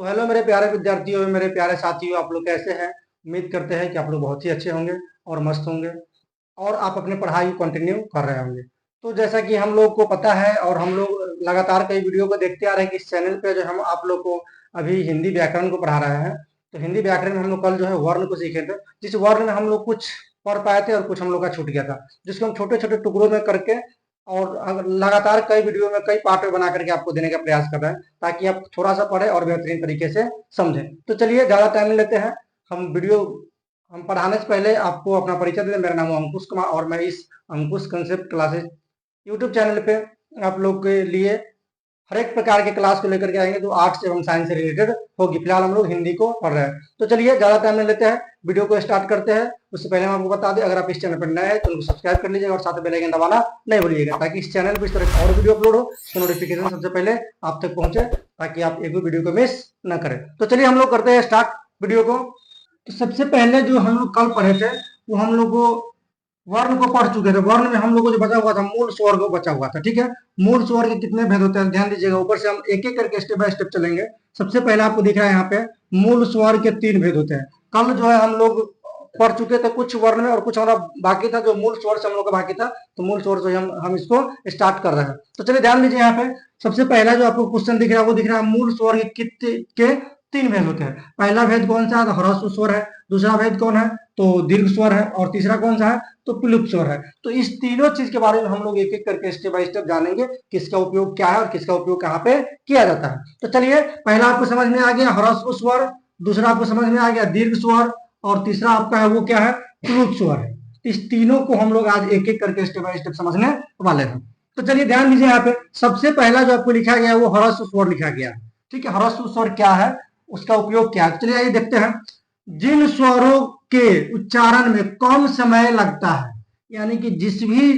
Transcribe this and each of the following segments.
तो हेलो मेरे प्यारे विद्यार्थियों, मेरे प्यारे साथियों, आप लोग कैसे हैं? उम्मीद करते हैं कि आप लोग बहुत ही अच्छे होंगे और मस्त होंगे और आप अपनी पढ़ाई कंटिन्यू कर रहे होंगे। तो जैसा कि हम लोग को पता है और हम लोग लगातार कई वीडियो को देखते आ रहे हैं कि इस चैनल पे जो हम आप लोग को अभी हिंदी व्याकरण को पढ़ा रहे हैं। तो हिंदी व्याकरण में हम लोग कल जो है वर्ण को सीखे थे, जिस वर्ण में हम लोग कुछ पढ़ पाए थे और कुछ हम लोग का छूट गया था, जिसको हम छोटे छोटे टुकड़ों में करके और लगातार कई वीडियो में कई पार्ट में बना करके आपको देने का प्रयास कर रहे हैं, ताकि आप थोड़ा सा पढ़े और बेहतरीन तरीके से समझें। तो चलिए ज़्यादा टाइम नहीं लेते हैं, हम पढ़ाने से पहले आपको अपना परिचय दे दें। मेरा नाम है अंकुश कुमार और मैं इस अंकुश कंसेप्ट क्लासेस यूट्यूब चैनल पे आप लोग के लिए हर एक प्रकार के क्लास को लेकर के आएंगे जो आर्ट्स एवं साइंस से रिलेटेड होगी। फिलहाल हम लोग हिंदी को पढ़ रहे हैं। तो चलिए ज़्यादा टाइम नहीं लेते हैं, वीडियो को स्टार्ट करते हैं। उससे पहले हम आपको बता दें, अगर आप इस चैनल पर नए हैं तो उनको सब्सक्राइब कर लीजिएगा और साथ में बेल आइकन दबाना नहीं भूलिएगा, ताकि इस चैनल पर इस तरह की और वीडियो अपलोड हो तो नोटिफिकेशन सबसे पहले आप तक पहुंचे, ताकि आप एक भी वीडियो को मिस न करें। तो चलिए हम लोग करते हैं स्टार्ट वीडियो को। तो सबसे पहले जो हम लोग कल पढ़े थे वो हम लोग को वर्ण को पढ़ चुके थे। वर्ण में हम लोग को जो बचा हुआ था मूल स्वर को बचा हुआ था। ठीक है, मूल स्वर के कितने भेद होते हैं ध्यान दीजिएगा। ऊपर से हम एक एक करके स्टेप बाय स्टेप चलेंगे। सबसे पहले आपको दिख रहा है यहाँ पे मूल स्वर के 3 भेद होते हैं। कल जो है हम लोग पढ़ चुके थे कुछ वर्ण में और कुछ हमारा बाकी था, जो मूल स्वर से हम लोग का बाकी था। तो मूल स्वर से हम इसको स्टार्ट कर रहे हैं। तो चलिए ध्यान दीजिए, यहाँ पे सबसे पहला जो आपको क्वेश्चन दिख रहा है वो दिख रहा है मूल स्वर के 3 भेद होते हैं। पहला भेद कौन सा है? तो ह्रस्व स्वर है। दूसरा भेद कौन है? तो दीर्घ स्वर है। और तीसरा कौन सा है? तो प्लुप्त स्वर है। तो इस तीनों चीज के बारे में हम लोग एक एक करके स्टेप बाय स्टेप जानेंगे, किसका उपयोग क्या है और किसका उपयोग कहाँ पे किया जाता है। तो चलिए, पहला आपको समझ में आ गया ह्रस्व स्वर, दूसरा आपको समझ में आ गया दीर्घ स्वर, और तीसरा आपका है वो क्या है? प्लुप्त स्वर है। इस तीनों को हम लोग आज एक एक करके स्टेप बाय स्टेप समझने वाले हैं। तो चलिए ध्यान दीजिए, यहाँ पे सबसे पहला जो आपको लिखा गया है वो ह्रस्व स्वर लिखा गया है। ठीक है, ह्रस्व स्वर क्या है, उसका उपयोग क्या है? चलिए आइए देखते हैं। जिन स्वरों के उच्चारण में कम समय लगता है, यानी कि जिस भी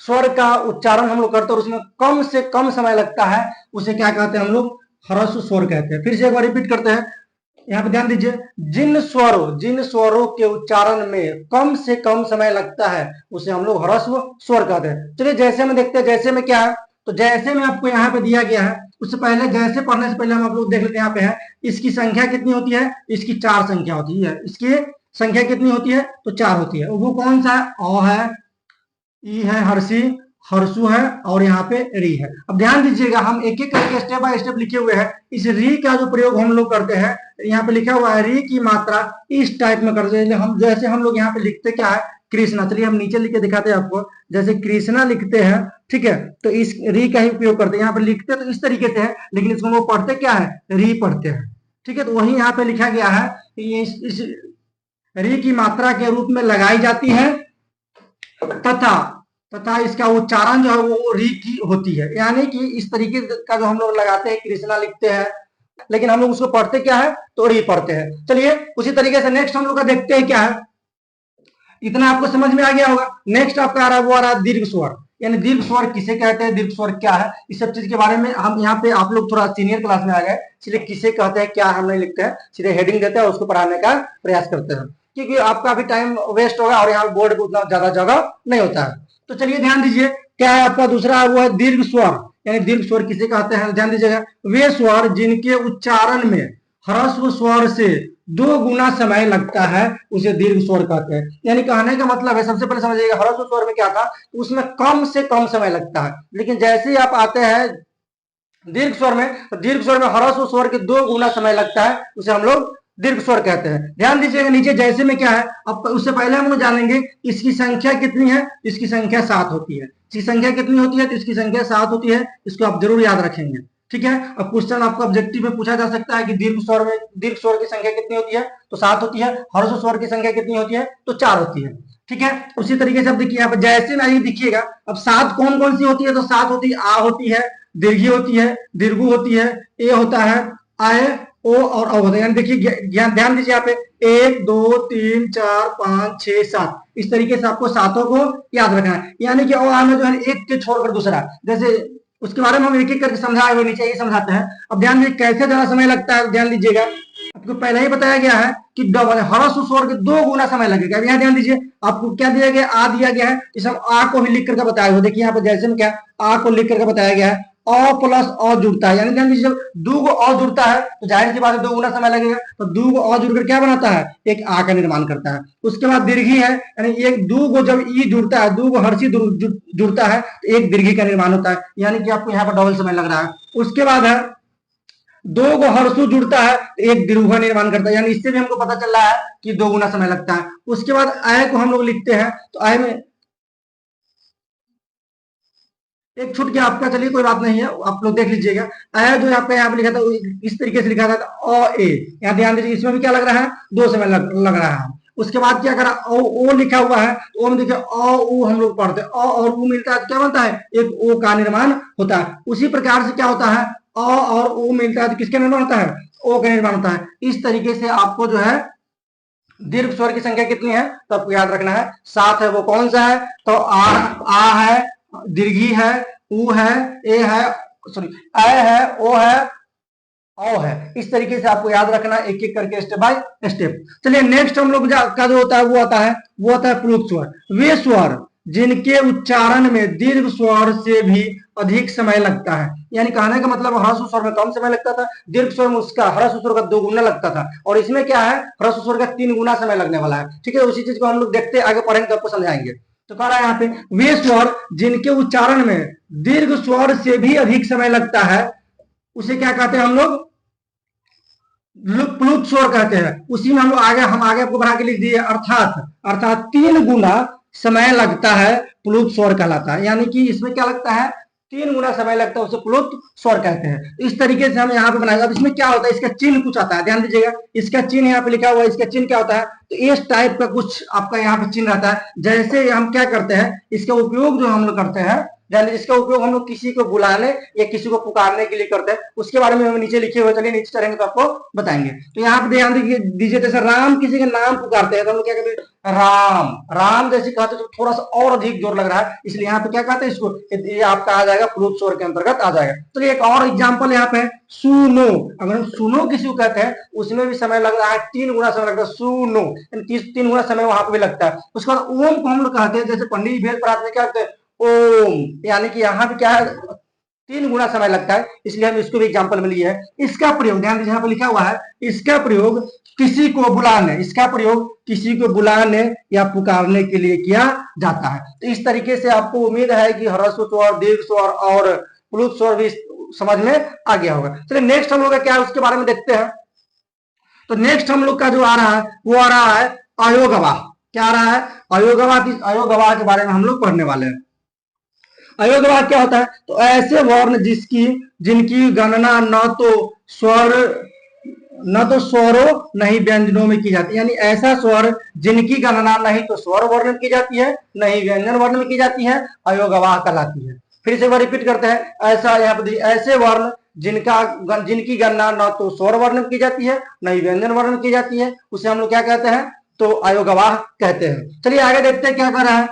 स्वर का उच्चारण हम लोग करते हैं और उसमें कम से कम समय लगता है, उसे क्या कहते हैं? हम लोग ह्रस्व स्वर कहते हैं। फिर से एक बार रिपीट करते हैं, यहाँ पे ध्यान दीजिए। जिन स्वरों के उच्चारण में कम से कम समय लगता है उसे हम लोग ह्रस्व स्वर कहते हैं। चलिए जैसे में देखते हैं, जैसे में क्या है? तो जैसे में आपको यहाँ पे दिया गया है, उससे पहले जैसे पढ़ने से पहले हम आप लोग देख लेते हैं। यहाँ पे है, इसकी संख्या कितनी होती है? इसकी 4 संख्या होती है। इसकी संख्या कितनी होती है? तो 4 होती है। वो कौन सा है? अ है, ई है, हर्षी, हर्षु है, और यहाँ पे री है। अब ध्यान दीजिएगा, हम एक एक करके स्टेप बाय स्टेप लिखे हुए हैं। इस री का जो प्रयोग हम लोग करते हैं, यहाँ पे लिखा हुआ है री की मात्रा इस टाइप में करते हैं। हम जैसे हम लोग यहाँ पे लिखते क्या है? कृष्णा। चलिए हम नीचे लिख के दिखाते हैं आपको। जैसे कृष्णा लिखते हैं, ठीक है, तो इस री का ही उपयोग करते हैं। यहाँ पे लिखते तो इस तरीके से है, लेकिन इसको वो पढ़ते क्या है? री पढ़ते हैं। ठीक है, तो वही यहाँ पे लिखा गया है कि इस री की मात्रा के रूप में लगाई जाती है, तथा तथा इसका उच्चारण जो है वो री की होती है। यानी कि इस तरीके का जो हम लोग लगाते हैं, कृष्णा लिखते हैं, लेकिन हम लोग उसको पढ़ते क्या है? तो री पढ़ते हैं। चलिए उसी तरीके से नेक्स्ट हम लोग का देखते हैं क्या है। इतना आपको समझ में आ गया होगा। नेक्स्ट आपका आ रहा है वो आ रहा है दीर्घ स्वर। यानी दीर्घ स्वर किसे कहते हैं, दीर्घ स्वर क्या है, इस सब चीज के बारे में हम यहाँ पे आप लोग थोड़ा सीनियर क्लास में आ गए, इसलिए किसे कहते हैं क्या हम नहीं लिखते हैं, सीधे हेडिंग देते हैं और उसको पढ़ाने का प्रयास करते हैं, क्योंकि आपका भी टाइम वेस्ट होगा और यहाँ बोर्ड पे उतना ज्यादा जगह नहीं होता है। तो चलिए ध्यान दीजिए, क्या है आपका दूसरा? वो है दीर्घ स्वर। यानी दीर्घ स्वर किसे कहते हैं? ध्यान दीजिएगा, वे स्वर जिनके उच्चारण में ह्रस्व स्वर से 2 गुना समय लगता है उसे दीर्घ स्वर कहते हैं। यानी कहने का मतलब है, सबसे पहले समझिएगा, ह्रस्व स्वर में क्या था? उसमें कम से कम समय लगता है, लेकिन जैसे ही आप आते हैं दीर्घ स्वर में, तो दीर्घ स्वर में ह्रस्व स्वर के 2 गुना समय लगता है, उसे हम लोग दीर्घ स्वर कहते हैं। ध्यान दीजिएगा नीचे जैसे में क्या है। अब उससे पहले हम लोग जानेंगे इसकी संख्या कितनी है। इसकी संख्या 7 होती है। इसकी संख्या कितनी होती है? तो इसकी संख्या 7 होती है। इसको आप जरूर याद रखेंगे। ठीक है, अब क्वेश्चन आपको ऑब्जेक्टिव में पूछा जा सकता है कि दीर्घ स्वर की संख्या कितनी होती है? तो 7 होती है। ह्रस्व स्वर की संख्या कितनी होती है? तो 4 होती है। ठीक है, उसी तरीके से अब देखिए यहाँ पर जैसे में आइए दिखिएगा। अब 7 कौन कौन सी होती है? तो 7 होती है, आ होती है, दीर्घी होती है, दीर्घु होती है, ए होता है, आए, ओ और औ होता है। यानी देखिए ध्यान दीजिए यहाँ पे 1 2 3 4 5 6 7, इस तरीके से आपको सातों को याद रखना है। यानी कि ओ में जो है एक के छोड़कर दूसरा, जैसे उसके बारे में हम एक एक करके समझाए हुए नीचे ये समझाते हैं। अब ध्यान दीजिए कैसे ज्यादा समय लगता है। ध्यान दीजिएगा, आपको पहले ही बताया गया है कि डबल ह्रस्व स्वर के 2 गुना समय लगेगा। अब यहाँ ध्यान दीजिए, आपको क्या दिया गया? आ दिया गया है। इस हम आ को ही लिख करके बताया हुआ। देखिए यहाँ पर जैसे में क्या आ को लिख करके बताया गया है, अ प्लस अ जुड़ता है, यानी ध्यान दीजिए जब दो को अ जुड़ता है तो जाहिर सी बात है 2 गुना समय लगेगा, तो 2 को अ जुड़कर क्या बनाता है, एक आ का निर्माण करता है। उसके बाद दीर्घी है, यानी एक 2 को जब ई जुड़ता है, 2 को हर्षी जुड़ता है तो एक दीर्घी का निर्माण होता है, यानी कि आपको यहाँ पर डबल समय लग रहा है। उसके बाद है 2 को हर्षु जुड़ता है तो एक दीर्घ निर्माण करता है, यानी इससे भी हमको पता चल रहा है कि 2 गुना समय लगता है। उसके बाद आय को हम लोग लिखते हैं, तो आय में एक छूट गया आपका, चलिए कोई बात नहीं है, आप लोग देख लीजिएगा। आया जो आपका यहाँ पे लिखा था इस तरीके से लिखा था अ ए, यहाँ ध्यान दीजिए इसमें भी क्या लग रहा है, 2 समय लग रहा है। उसके बाद क्या करा, ओ लिखा हुआ है तो ओ में देखिए अ उ हम लोग पढ़ते हैं, अ और उ मिलता है तो क्या बनता है, एक ओ का निर्माण होता है। उसी प्रकार से क्या होता है, अ और ओ मिलता है तो किसका निर्माण होता है, ओ का निर्माण होता है। इस तरीके से आपको जो है दीर्घ स्वर की संख्या कितनी है तो आपको याद रखना है 7 है। वो कौन सा है, तो आ है, दीर्घी है, उ है, ए है, सॉरी अ है, ओ है, औ है। इस तरीके से आपको याद रखना एक एक करके स्टेप बाय स्टेप। चलिए नेक्स्ट हम लोग का जो होता है वो आता है प्लुत स्वर। वे स्वर जिनके उच्चारण में दीर्घ स्वर से भी अधिक समय लगता है, यानी कहने का मतलब ह्रस्व स्वर में कम समय लगता था, दीर्घ स्वर में उसका ह्रस्व स्वर का 2 गुना लगता था, और इसमें क्या है, ह्रस्व स्वर का 3 गुना समय लगने वाला है। ठीक है, उसी चीज को हम लोग देखते आगे पढ़ेंगे तो आपको समझाएंगे। तो कह रहा है यहाँ पे वे स्वर जिनके उच्चारण में दीर्घ स्वर से भी अधिक समय लगता है उसे क्या कहते हैं हम लोग, प्लुत स्वर कहते हैं। उसी में हम आगे आपको बढ़ा के लिख दिए, अर्थात 3 गुना समय लगता है, प्लुत स्वर कहलाता है। यानी कि इसमें क्या लगता है, 3 गुना समय लगता है, उसे प्लुत स्वर कहते हैं। इस तरीके से हम यहाँ पे बनाएंगे। अब इसमें क्या होता है, इसका चिन्ह कुछ आता है, ध्यान दीजिएगा, इसका चिन्ह यहाँ पे लिखा हुआ है, इसका चिन्ह क्या होता है, तो इस टाइप का कुछ आपका यहाँ पे चिन्ह रहता है। जैसे हम क्या करते हैं, इसका उपयोग जो हम लोग करते हैं, यानी इसका उपयोग हम लोग किसी को बुलाने या किसी को पुकारने के लिए करते हैं, उसके बारे में हम नीचे लिखे हुए, चलिए नीचे चलेंगे तो आपको बताएंगे। तो यहाँ पे ध्यान दीजिए, जैसे राम किसी का नाम पुकारते हैं तो हम लोग क्या कहते हैं, राम राम जैसे कहते हैं, तो थोड़ा सा और अधिक जोर लग रहा है, इसलिए यहाँ पे क्या कहते हैं इसको, ये आपका आ जाएगा प्लुत स्वर के अंतर्गत आ जाएगा। तो एक और एग्जाम्पल यहाँ पे सुनो, अगर हम सुनो किसी को कहते हैं उसमें भी समय लग रहा है, 3 गुना समय लगता है, सुनो 3 गुना समय वहां पे भी लगता है। उसके बाद ओम को हम लोग कहते हैं, जैसे पंडित भेद पढ़ाते हैं क्या कहते हैं, ओम, यानी कि यहाँ पे क्या है, 3 गुना समय लगता है, इसलिए हम इसको भी एग्जाम्पल में लिए हैं। इसका प्रयोग ध्यान दीजिए, यहाँ पे लिखा हुआ है, इसका प्रयोग किसी को बुलाने या पुकारने के लिए किया जाता है। तो इस तरीके से आपको उम्मीद है कि ह्रस्व स्वर, दीर्घ स्वर और प्लुत स्वर भी समझ में आ गया होगा। चलिए नेक्स्ट हम लोग का क्या है उसके बारे में देखते हैं। तो नेक्स्ट हम लोग का जो आ रहा है वो आ रहा है अयोगवाह। क्या आ रहा है, अयोगवाह के बारे में हम लोग पढ़ने वाले हैं। अयोगवाह क्या होता है, तो ऐसे वर्ण जिनकी गणना न तो स्वरों नहीं व्यंजनों में की जाती है, यानी ऐसा स्वर जिनकी गणना नहीं तो स्वर वर्ण में की जाती है, नहीं व्यंजन वर्ण में की जाती है, अयोगवाह कहलाती है। फिर से एक बार रिपीट करते हैं, ऐसा यहाँ पे ऐसे वर्ण जिनकी गणना न तो स्वर वर्ण में की जाती है, नहीं व्यंजन वर्ण में की जाती है, उसे हम लोग क्या कहते हैं, तो अयोगवाह कहते हैं। चलिए आगे देखते हैं क्या कर रहा है,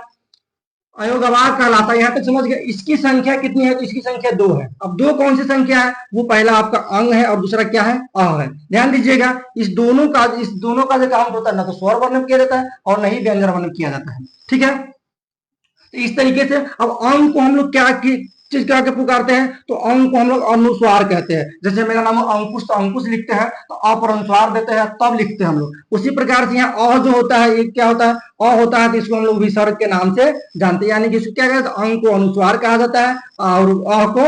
अयोगवाह कहलाता है। यहाँ तक समझ गए। इसकी संख्या कितनी है, तो इसकी संख्या 2 है। अब 2 कौन सी संख्या है, वो पहला आपका अंग है और दूसरा क्या है, अ है। ध्यान दीजिएगा, इस दोनों का जो काम होता है ना तो स्वर वर्ण किया जाता है और नहीं व्यंजन वर्ण किया जाता है। ठीक है, तो इस तरीके से अब अंग को हम लोग क्या चीज कह के पुकारते हैं, तो अंग को हम लोग अनुस्वार कहते हैं। जैसे मेरा नाम अंकुश, तो अंकुश लिखते हैं तो अ पर अनुस्वार देते हैं तब लिखते हैं हम लोग। उसी प्रकार से यहाँ अ जो होता है, ये क्या होता है, अ होता है तो इसको हम लोग विसर्ग के नाम से जानते हैं, यानी कि इसको क्या कहते हैं, अंग को अनुस्वार कहा जाता है और अ को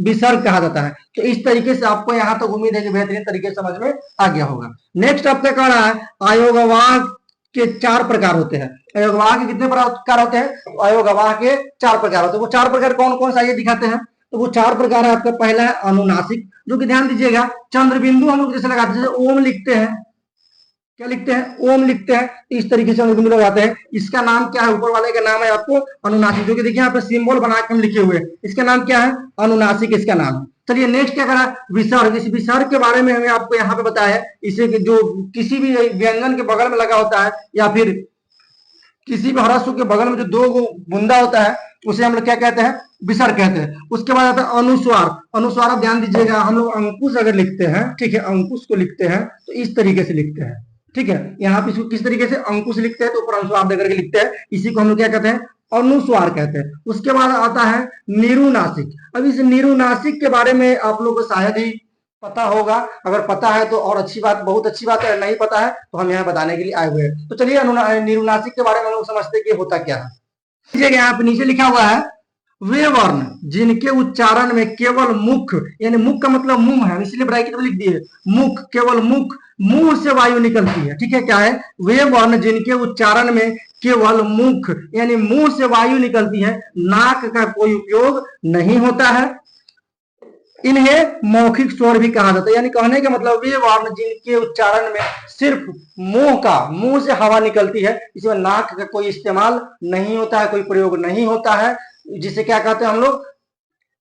विसर्ग कहा जाता है। तो इस तरीके से आपको यहाँ तक उम्मीद है कि बेहतरीन तरीके से समझ में आ गया होगा। नेक्स्ट आपका कह रहा है अयोगवाह के 4 प्रकार होते हैं। अयोगवाह के कितने प्रकार होते हैं, अयोगवाह के 4 प्रकार होते हैं। वो 4 प्रकार कौन कौन सा ये दिखाते हैं, तो वो 4 प्रकार है आपका। पहला है अनुनासिक, जो कि ध्यान दीजिएगा चंद्र बिंदु हम लोग जैसे लगाते हैं, जैसे ओम लिखते हैं, क्या लिखते हैं, ओम लिखते हैं, इस तरीके से हम लगाते हैं। इसका नाम क्या है, ऊपर वाले का नाम है आपको अनुनासिक, जो कि देखिए यहाँ पे सिंबल बना के हम लिखे हुए हैं, इसका नाम क्या है, अनुनासिक इसका नाम है। चलिए नेक्स्ट क्या करा, विसर्ग। इस विसर्ग के बारे में हमें आपको यहाँ पे बताया है, इसे जो किसी भी व्यंजन के बगल में लगा होता है या फिर किसी भी ह्रस्व के बगल में जो 2 बूंदा होता है उसे हम लोग क्या कहते हैं, विसर्ग कहते हैं। उसके बाद आता है अनुस्वार। अनुस्वार आप ध्यान दीजिएगा, हम लोग अंकुश अगर लिखते हैं, ठीक है, अंकुश को लिखते हैं तो इस तरीके से लिखते हैं। ठीक है, यहाँ पे इसको किस तरीके से अंकुश लिखते हैं तो ऊपर अनुस्वार देकर के लिखते हैं, इसी को हम लोग क्या कहते हैं, अनुस्वार कहते हैं। उसके बाद आता है निरूनासिक। अब इस निरूनासिक के बारे में आप लोग को शायद ही पता होगा, अगर पता है तो और अच्छी बात, बहुत अच्छी बात है, नहीं पता है तो हम यहाँ बताने के लिए आए हुए हैं। तो चलिए निरूनासिक के बारे में हम लोग समझते हैं कि होता क्या है। यहाँ पे नीचे लिखा हुआ है, वे वर्ण जिनके उच्चारण में केवल मुख, यानी मुख का मतलब मुंह है, इसलिए ब्रैकेट में लिख दिए मुख, केवल मुख, मुंह से वायु निकलती है। ठीक है, क्या है, वे वर्ण जिनके उच्चारण में केवल मुख यानी मुंह से वायु निकलती है, नाक का कोई उपयोग नहीं होता है, इन्हें मौखिक स्वर भी कहा जाता है। यानी कहने का मतलब वे वर्ण जिनके उच्चारण में सिर्फ मुंह से हवा निकलती है, इसमें नाक का कोई इस्तेमाल नहीं होता है, कोई प्रयोग नहीं होता है, जिसे क्या कहते हैं हम लोग,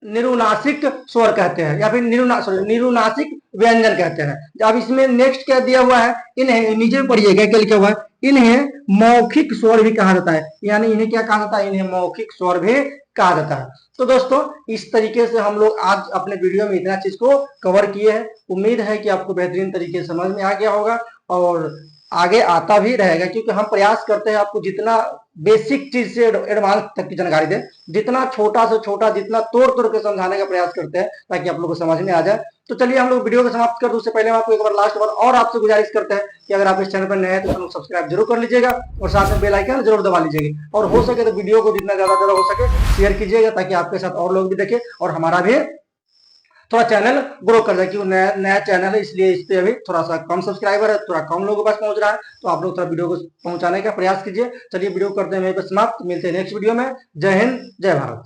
निरूनासिक स्वर कहते हैं, या फिर निरूनासिक व्यंजन कहते हैं। अब इसमें नेक्स्ट क्या दिया हुआ है, इन्हें नीचे पढ़िएगा क्या लिखा हुआ है, इन्हें मौखिक स्वर भी कहा जाता है। यानी इन्हें क्या कहा जाता है, इन्हें मौखिक स्वर भी कहा जाता है। तो दोस्तों इस तरीके से हम लोग आज अपने वीडियो में इतना चीज को कवर किए हैं। उम्मीद है कि आपको बेहतरीन तरीके से समझ में आ गया होगा और आगे आता भी रहेगा, क्योंकि हम प्रयास करते हैं आपको जितना बेसिक चीज से एडवांस तक की जानकारी दे, जितना छोटा से छोटा, जितना तोड़ तोड़ के समझाने का प्रयास करते हैं ताकि आप लोगों को समझ में आ जाए। तो चलिए हम लोग वीडियो को समाप्त कर, उससे पहले हम आपको एक बार लास्ट बार और आपसे गुजारिश करते हैं कि अगर आप इस चैनल पर नए हैं तो चैनल सब्सक्राइब जरूर कर लीजिएगा और साथ में बेल आइकन जरूर दबा लीजिएगा, और हो सके तो वीडियो को जितना ज्यादा हो सके शेयर कीजिएगा ताकि आपके साथ और लोग भी देखें और हमारा भी थोड़ा चैनल ग्रो कर जाए, क्योंकि नया चैनल है इसलिए इस पे अभी थोड़ा सा कम सब्सक्राइबर है, थोड़ा कम लोगों के पास पहुंच रहा है, तो आप लोग थोड़ा वीडियो को पहुंचाने का प्रयास कीजिए। चलिए वीडियो करते हैं समाप्त, मिलते हैं नेक्स्ट वीडियो में। जय हिंद, जय भारत।